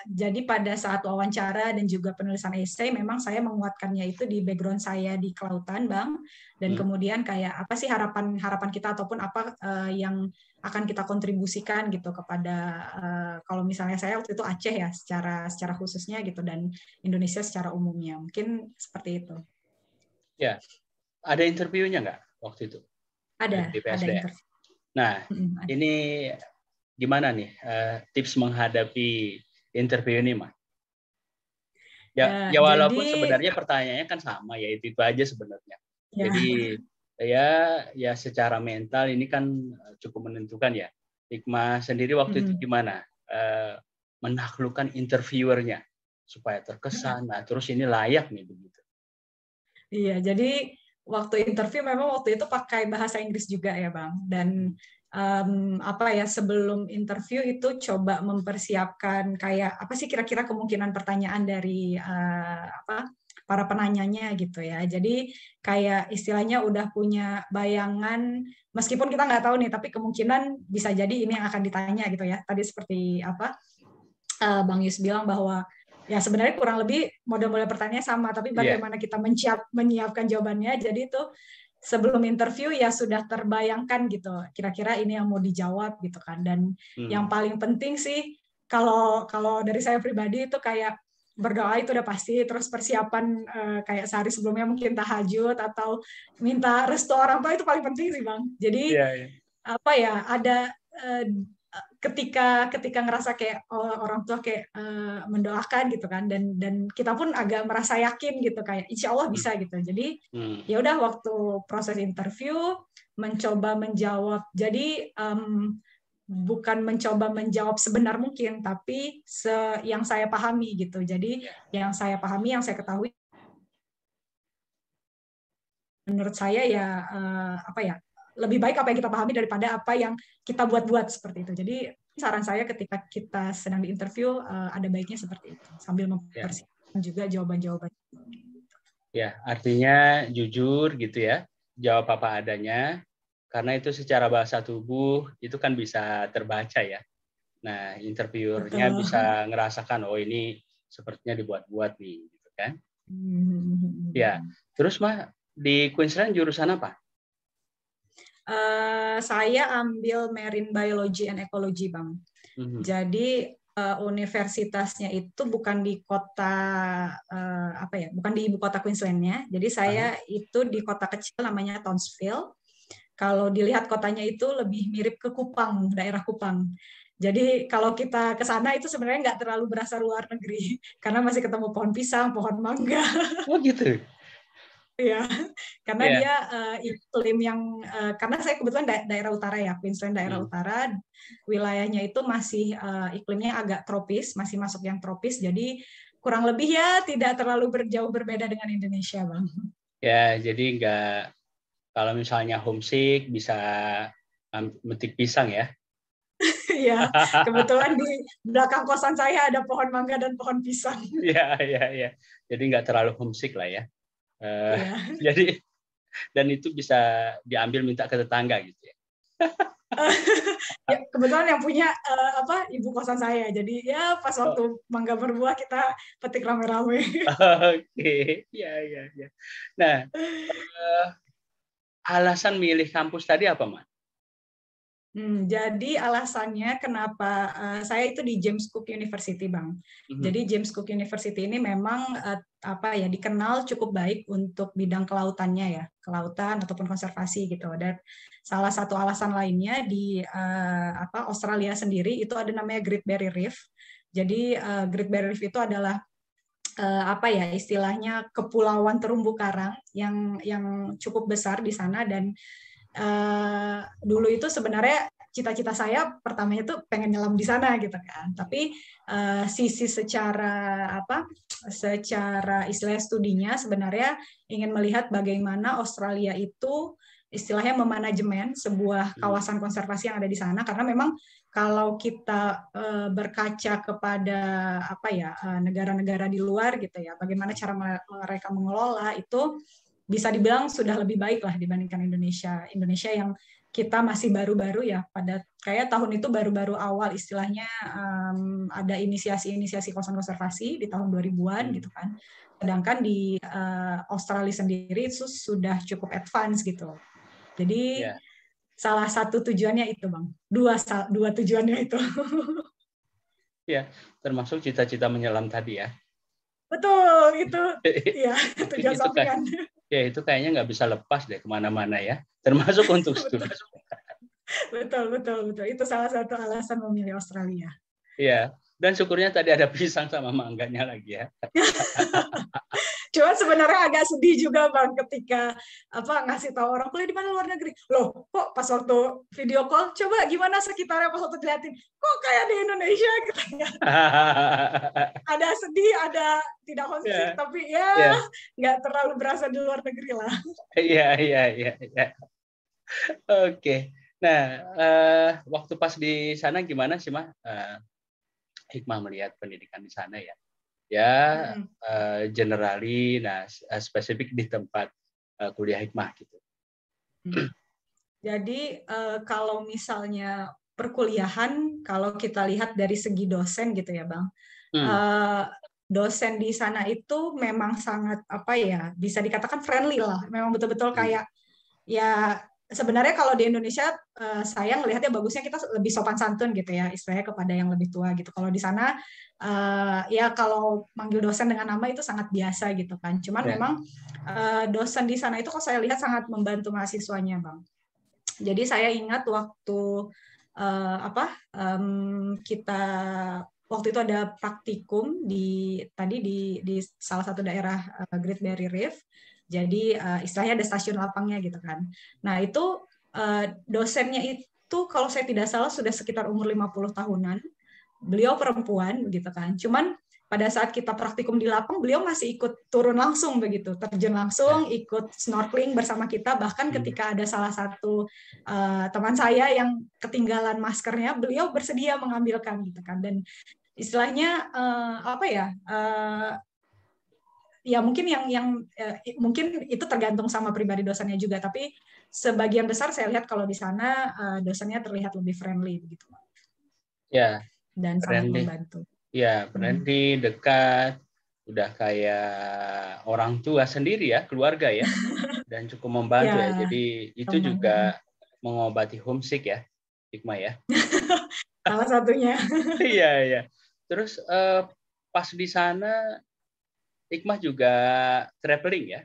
jadi pada saat wawancara dan juga penulisan essay memang saya menguatkannya itu di background saya di kelautan, Bang. Dan kemudian kayak apa sih harapan kita ataupun apa yang akan kita kontribusikan gitu kepada kalau misalnya saya waktu itu Aceh ya secara khususnya gitu dan Indonesia secara umumnya. Mungkin seperti itu. Ya. Ada interviewnya nggak waktu itu? Ada PSD. interview. Nah, ini gimana nih tips menghadapi interview ini, Ma? Ya walaupun jadi, sebenarnya pertanyaannya kan sama, ya itu aja sebenarnya. Ya. Jadi ya secara mental ini kan cukup menentukan ya. Hikmah sendiri waktu itu gimana menaklukkan interviewernya supaya terkesan, nah terus ini layak nih begitu. Iya, jadi waktu interview memang waktu itu pakai bahasa Inggris juga ya, Bang. Dan sebelum interview itu coba mempersiapkan kayak apa sih kira-kira kemungkinan pertanyaan dari para penanyanya gitu ya. Jadi kayak istilahnya udah punya bayangan, meskipun kita nggak tahu nih, tapi kemungkinan bisa jadi ini yang akan ditanya gitu ya. Tadi seperti apa Bang Yus bilang bahwa ya sebenarnya kurang lebih model-model pertanyaannya sama, tapi bagaimana kita menyiapkan jawabannya. Jadi itu sebelum interview ya sudah terbayangkan gitu, kira-kira ini yang mau dijawab gitu kan. Dan yang paling penting sih kalau dari saya pribadi itu kayak berdoa itu udah pasti, terus persiapan kayak sehari sebelumnya mungkin tahajud atau minta restu orang tua itu paling penting sih, Bang. Jadi ada ketika ngerasa kayak orang tua kayak mendoakan gitu kan dan kita pun agak merasa yakin gitu kayak insya Allah bisa gitu. Jadi ya udah waktu proses interview mencoba menjawab. Jadi bukan mencoba menjawab sebenar mungkin, tapi yang saya pahami gitu. Jadi yang saya pahami, yang saya ketahui, menurut saya ya lebih baik apa yang kita pahami daripada apa yang kita buat-buat seperti itu. Jadi saran saya ketika kita sedang diinterview ada baiknya seperti itu sambil mempersiapkan juga jawaban-jawaban. Ya, artinya jujur gitu ya, jawab apa adanya, karena itu secara bahasa tubuh itu kan bisa terbaca ya. Nah, interviewernya bisa ngerasakan, oh ini sepertinya dibuat-buat nih, gitu kan? Ya, terus Mah di Queensland jurusan apa? Saya ambil Marine Biology and Ecology, Bang. Jadi universitasnya itu bukan di kota bukan di ibu kota Queensland-nya. Jadi saya itu di kota kecil namanya Townsville. Kalau dilihat kotanya itu lebih mirip ke Kupang, daerah Kupang. Jadi kalau kita ke sana itu sebenarnya nggak terlalu berasa luar negeri karena masih ketemu pohon pisang, pohon mangga. Oh gitu. Ya, karena dia iklim yang karena saya kebetulan daerah utara ya, Queensland daerah utara, wilayahnya itu masih iklimnya agak tropis, masih masuk yang tropis, jadi kurang lebih ya tidak terlalu jauh berbeda dengan Indonesia, Bang. Ya, jadi nggak, kalau misalnya homesick bisa metik pisang ya. Ya, kebetulan di belakang kosan saya ada pohon mangga dan pohon pisang. Ya. Jadi nggak terlalu homesick lah ya. Jadi Dan itu bisa diambil minta ke tetangga gitu ya. Ya, kebetulan yang punya ibu kosan saya. Jadi ya pas waktu mangga berbuah kita petik rame-rame. Oke, ya ya ya. Nah, alasan milih kampus tadi apa, Mas? Jadi alasannya kenapa saya itu di James Cook University, Bang. Jadi James Cook University ini memang dikenal cukup baik untuk bidang kelautannya ya, kelautan ataupun konservasi gitu. Dan salah satu alasan lainnya di Australia sendiri itu ada namanya Great Barrier Reef. Jadi Great Barrier Reef itu adalah istilahnya kepulauan terumbu karang yang cukup besar di sana. Dan dulu itu sebenarnya cita-cita saya pertamanya tuh pengen nyelam di sana gitu kan, tapi sisi secara istilahnya studinya sebenarnya ingin melihat bagaimana Australia itu istilahnya memanajemen sebuah kawasan konservasi yang ada di sana, karena memang kalau kita berkaca kepada negara-negara di luar gitu ya, bagaimana cara mereka mengelola itu bisa dibilang sudah lebih baik lah dibandingkan Indonesia. Indonesia yang kita masih baru-baru ya, pada kayak tahun itu baru-baru awal istilahnya ada inisiasi kawasan konservasi di tahun 2000-an gitu kan. Sedangkan di Australia sendiri itu sudah cukup advance gitu. Jadi salah satu tujuannya itu, Bang. Dua tujuannya itu. Ya, termasuk cita-cita menyelam tadi ya. Betul, itu ya tujuan sampingan. Ya, itu kayaknya nggak bisa lepas deh kemana-mana ya, termasuk untuk studi. Betul. Itu salah satu alasan memilih Australia. Iya, dan syukurnya tadi ada pisang sama mangganya lagi ya. Cuman sebenarnya agak sedih juga, Bang, ketika ngasih tahu orang kuliah di mana luar negeri. Loh, kok pas waktu video call, coba gimana sekitarnya pas waktu dilihatin, kok kayak di Indonesia gitu ya. Ada sedih, ada tidak homesick, tapi ya nggak terlalu berasa di luar negeri lah. Iya. Oke. Nah, waktu pas di sana gimana sih, Mah? Hikmah melihat pendidikan di sana ya. Generally, spesifik di tempat kuliah Hikmah gitu. Jadi kalau misalnya perkuliahan, kalau kita lihat dari segi dosen gitu ya, Bang, dosen di sana itu memang sangat bisa dikatakan friendly lah, memang betul-betul kayak ya. Sebenarnya kalau di Indonesia saya ngelihatnya bagusnya kita lebih sopan santun gitu ya, istilahnya kepada yang lebih tua gitu. Kalau di sana ya kalau manggil dosen dengan nama itu sangat biasa gitu kan. Cuman memang dosen di sana itu kalau saya lihat sangat membantu mahasiswanya, Bang. Jadi saya ingat waktu kita waktu itu ada praktikum di salah satu daerah Great Barrier Reef. Jadi istilahnya ada stasiun lapangnya gitu kan. Nah itu dosennya itu kalau saya tidak salah sudah sekitar umur 50 tahunan. Beliau perempuan begitu kan. Cuman pada saat kita praktikum di lapang, beliau masih ikut turun langsung begitu, terjun langsung, ikut snorkeling bersama kita. Bahkan ketika ada salah satu teman saya yang ketinggalan maskernya, beliau bersedia mengambilkan gitu kan. Dan istilahnya ya mungkin mungkin itu tergantung sama pribadi dosennya juga, tapi sebagian besar saya lihat kalau di sana dosennya terlihat lebih friendly begitu. Ya. Dan sangat membantu. Ya, friendly, dekat, udah kayak orang tua sendiri ya, keluarga ya, dan cukup membantu ya. Jadi itu juga mengobati homesick ya, Hikmah ya. Salah satunya. Iya. Terus pas di sana Hikmah juga traveling ya?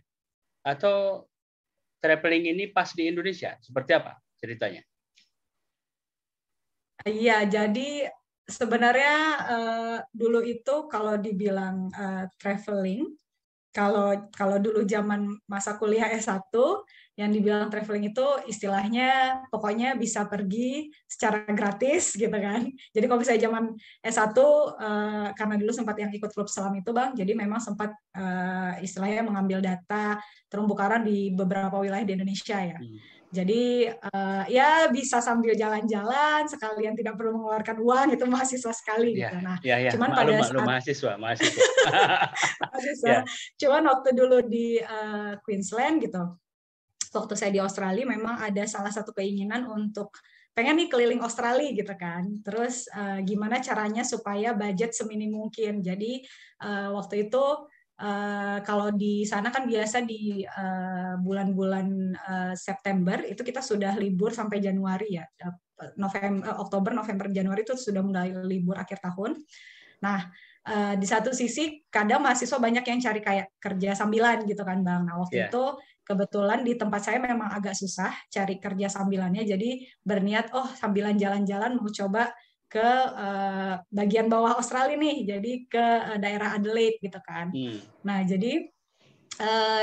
Atau traveling ini pas di Indonesia? Seperti apa ceritanya? Iya, jadi sebenarnya dulu itu kalau dibilang traveling, kalau dulu zaman masa kuliah S1, yang dibilang traveling itu istilahnya pokoknya bisa pergi secara gratis gitu kan. Jadi kalau misalnya zaman S1 karena dulu sempat yang ikut klub selam itu, Bang, jadi memang sempat istilahnya mengambil data terumbu karang di beberapa wilayah di Indonesia ya. Jadi ya bisa sambil jalan-jalan sekalian tidak perlu mengeluarkan uang, itu mahasiswa sekali gitu. Nah, cuman pada saat mahasiswa. Cuman waktu dulu di Queensland gitu, waktu saya di Australia memang ada salah satu keinginan untuk pengen nih keliling Australia gitu kan. Terus gimana caranya supaya budget seminim mungkin. Jadi waktu itu kalau di sana kan biasa di bulan-bulan September itu kita sudah libur sampai Januari ya. Oktober, November, Januari itu sudah mulai libur akhir tahun. Nah, di satu sisi kadang mahasiswa banyak yang cari kayak kerja sambilan gitu kan Bang. Nah, waktu itu kebetulan di tempat saya memang agak susah cari kerja sambilannya, jadi berniat sambilan jalan-jalan mau coba ke bagian bawah Australia nih, jadi ke daerah Adelaide gitu kan. Nah, jadi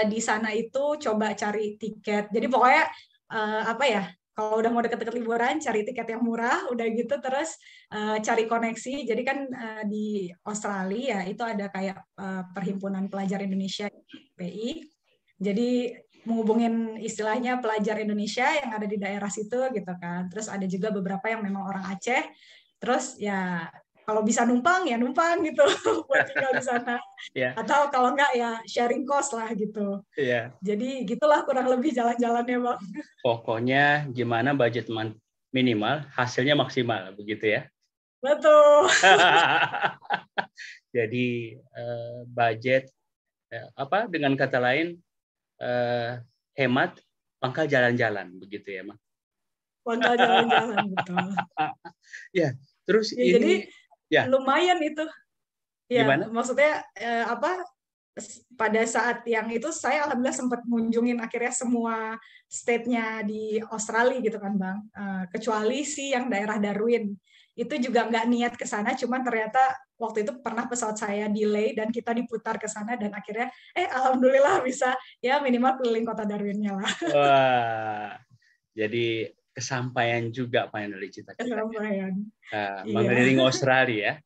di sana itu coba cari tiket. Jadi pokoknya kalau udah mau deket-deket liburan, cari tiket yang murah, udah gitu terus cari koneksi. Jadi kan di Australia ya itu ada kayak Perhimpunan Pelajar Indonesia PI. Jadi menghubungin istilahnya pelajar Indonesia yang ada di daerah situ gitu kan. Terus ada juga beberapa yang memang orang Aceh. Terus ya kalau bisa numpang ya numpang gitu buat tinggal di sana. Atau kalau enggak ya sharing cost lah gitu. Jadi gitulah kurang lebih jalan-jalannya Bang. Pokoknya gimana budget minimal, hasilnya maksimal, begitu ya? Betul. Jadi budget dengan kata lain hemat, pangkal jalan-jalan, begitu ya, Mak? Pangkal jalan-jalan, betul. Ya, terus ya, ini jadi ya. Lumayan itu. Ya, gimana? Maksudnya pada saat yang itu saya alhamdulillah sempat mengunjungin akhirnya semua state-nya di Australia gitu kan Bang. Kecuali sih yang daerah Darwin. Itu juga nggak niat ke sana, cuman ternyata waktu itu pernah pesawat saya delay dan kita diputar ke sana dan akhirnya alhamdulillah bisa ya minimal keliling kota Darwinnya lah. Wah, jadi kesampaian juga finally cita-cita. Kesampaian. Mengelilingi Australia.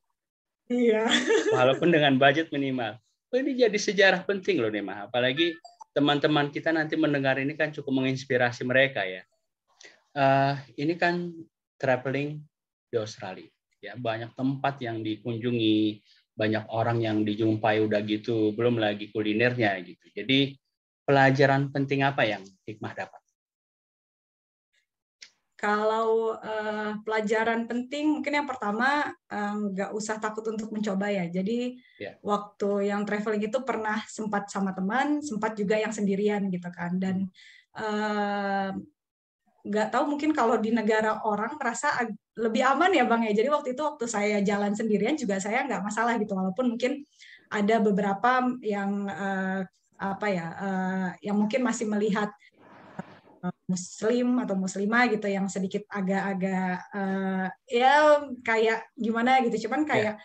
Iya. Walaupun dengan budget minimal. Ini jadi sejarah penting loh nih, Mah. Apalagi teman-teman kita nanti mendengar ini kan cukup menginspirasi mereka ya. Ini kan traveling di Australia. Ya, banyak tempat yang dikunjungi, banyak orang yang dijumpai udah gitu, belum lagi kulinernya gitu. Jadi pelajaran penting apa yang Hikmah dapat? Kalau pelajaran penting mungkin yang pertama nggak usah takut untuk mencoba ya. Jadi waktu yang traveling itu pernah sempat sama teman, sempat juga yang sendirian gitu kan. Dan nggak tahu mungkin kalau di negara orang merasa lebih aman ya Bang ya. Jadi waktu saya jalan sendirian juga saya nggak masalah gitu. Walaupun mungkin ada beberapa yang yang mungkin masih melihat Muslim atau Muslimah gitu yang sedikit agak-agak ya kayak gimana gitu. Cuman kayak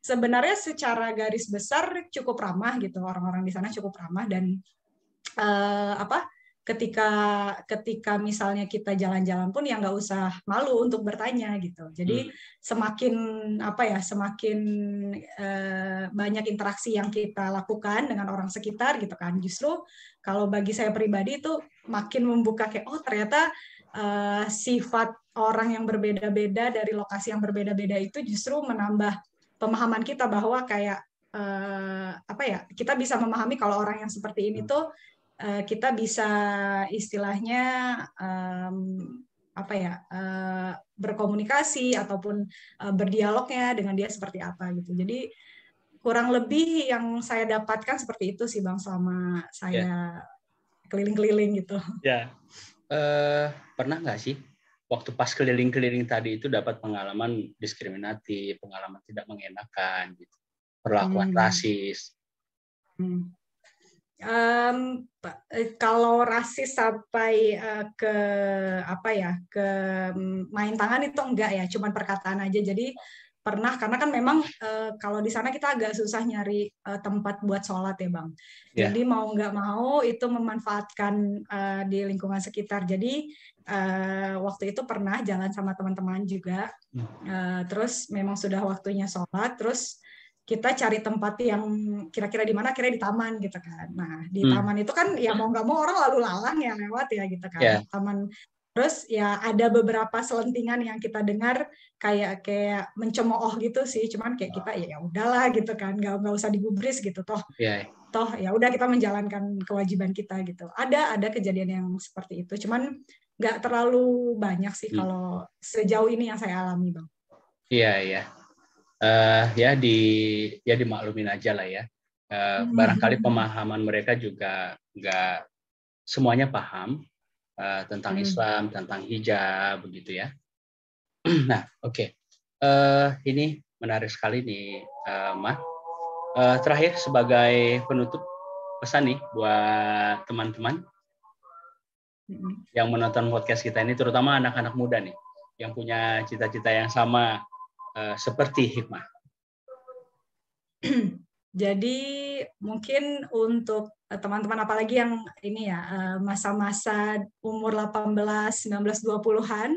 sebenarnya secara garis besar cukup ramah gitu, orang-orang di sana cukup ramah dan ketika misalnya kita jalan-jalan pun ya nggak usah malu untuk bertanya gitu. Jadi semakin banyak interaksi yang kita lakukan dengan orang sekitar gitu kan. Justru kalau bagi saya pribadi itu makin membuka kayak ternyata sifat orang yang berbeda-beda dari lokasi yang berbeda-beda itu justru menambah pemahaman kita bahwa kayak kita bisa memahami kalau orang yang seperti ini tuh kita bisa istilahnya berkomunikasi ataupun berdialognya dengan dia seperti apa gitu. Jadi kurang lebih yang saya dapatkan seperti itu sih Bang selama saya keliling-keliling gitu. Ya, pernah nggak sih waktu pas keliling-keliling tadi itu dapat pengalaman diskriminatif, pengalaman tidak mengenakan, gitu, perlakuan rasis? Kalau rasis sampai ke main tangan itu enggak ya, cuman perkataan aja. Jadi pernah karena kan memang kalau di sana kita agak susah nyari tempat buat sholat ya Bang. Jadi mau nggak mau itu memanfaatkan di lingkungan sekitar. Jadi waktu itu pernah jalan sama teman-teman juga. Terus memang sudah waktunya sholat. Terus kita cari tempat yang kira-kira di mana, kira-kira di taman gitu kan. Nah di taman itu kan ya mau nggak mau orang lalu lalang ya lewat ya gitu kan. Taman Terus ya ada beberapa selentingan yang kita dengar kayak mencemooh gitu sih, cuman kayak kita ya udahlah gitu kan, nggak usah digubris gitu, toh ya udah kita menjalankan kewajiban kita gitu. Ada kejadian yang seperti itu, cuman nggak terlalu banyak sih kalau sejauh ini yang saya alami, Bang. Iya. Ya dimaklumin aja lah ya. Barangkali pemahaman mereka juga nggak semuanya paham tentang Islam, tentang hijab, begitu ya. Nah, oke. Ini menarik sekali nih, Ma. Terakhir sebagai penutup, pesan nih buat teman-teman yang menonton podcast kita ini, terutama anak-anak muda nih, yang punya cita-cita yang sama seperti Hikmah. Jadi mungkin untuk teman-teman apalagi yang ini ya masa-masa umur 18, 19, 20-an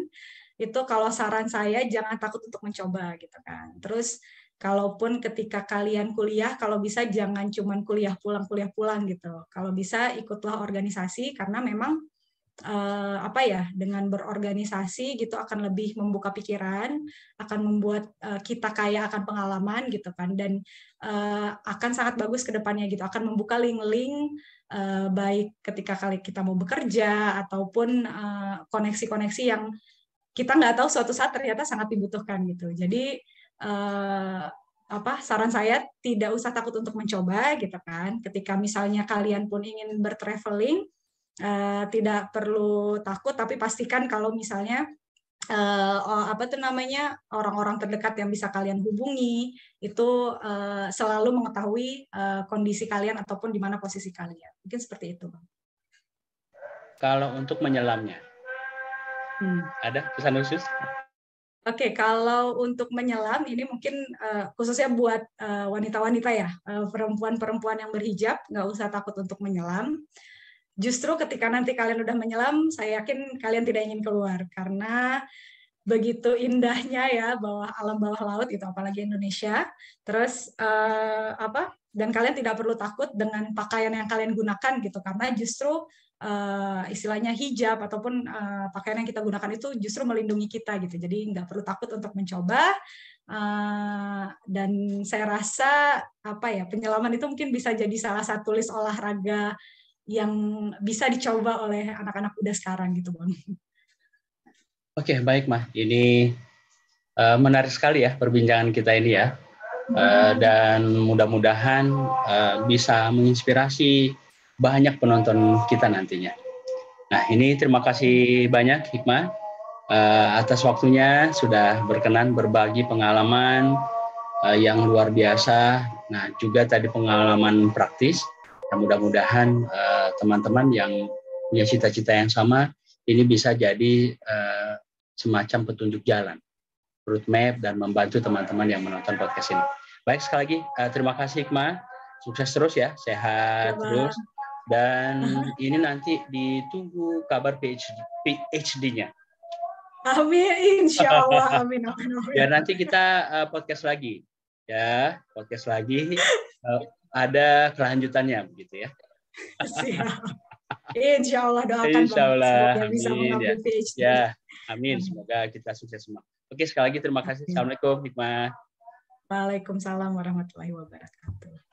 itu kalau saran saya jangan takut untuk mencoba gitu kan. Terus kalaupun ketika kalian kuliah kalau bisa jangan cuman kuliah pulang gitu. Kalau bisa ikutlah organisasi karena memang dengan berorganisasi gitu akan lebih membuka pikiran, akan membuat kita kaya akan pengalaman gitu kan, dan akan sangat bagus ke depannya gitu, akan membuka link-link baik ketika kita mau bekerja ataupun koneksi-koneksi yang kita nggak tahu suatu saat ternyata sangat dibutuhkan gitu. Jadi saran saya tidak usah takut untuk mencoba gitu kan. Ketika misalnya kalian pun ingin bertraveling, tidak perlu takut, tapi pastikan kalau misalnya orang-orang terdekat yang bisa kalian hubungi itu selalu mengetahui kondisi kalian ataupun di mana posisi kalian. Mungkin seperti itu, Bang. Kalau untuk menyelamnya, ada pesan khusus? Oke, kalau untuk menyelam ini mungkin khususnya buat wanita-wanita ya, perempuan-perempuan yang berhijab, nggak usah takut untuk menyelam. Justru ketika nanti kalian udah menyelam, saya yakin kalian tidak ingin keluar karena begitu indahnya ya alam bawah laut itu, apalagi Indonesia. Terus dan kalian tidak perlu takut dengan pakaian yang kalian gunakan gitu, karena justru istilahnya hijab ataupun pakaian yang kita gunakan itu justru melindungi kita gitu. Jadi nggak perlu takut untuk mencoba. Dan saya rasa penyelaman itu mungkin bisa jadi salah satu list olahraga yang bisa dicoba oleh anak-anak muda sekarang gitu, Bang. Oke, baik, Mah. Ini menarik sekali ya perbincangan kita ini ya. Dan mudah-mudahan bisa menginspirasi banyak penonton kita nantinya. Nah, ini terima kasih banyak Hikmah atas waktunya sudah berkenan berbagi pengalaman yang luar biasa. Nah, juga tadi pengalaman praktis. Mudah-mudahan teman-teman yang punya cita-cita yang sama ini bisa jadi semacam petunjuk jalan, road map, dan membantu teman-teman yang menonton podcast ini. Baik, sekali lagi terima kasih Hikmah, sukses terus ya, sehat terus, dan ini nanti ditunggu kabar PhD-nya. Amin, insya Allah, amin. Ya, nanti kita podcast lagi ada kelanjutannya begitu ya. Siap. Insya Allah, doakan Insya Allah, semoga bisa mengambil PhD. Ya, amin. Semoga kita sukses semua. Oke, sekali lagi terima kasih. Assalamualaikum, Hikmah. Waalaikumsalam warahmatullahi wabarakatuh.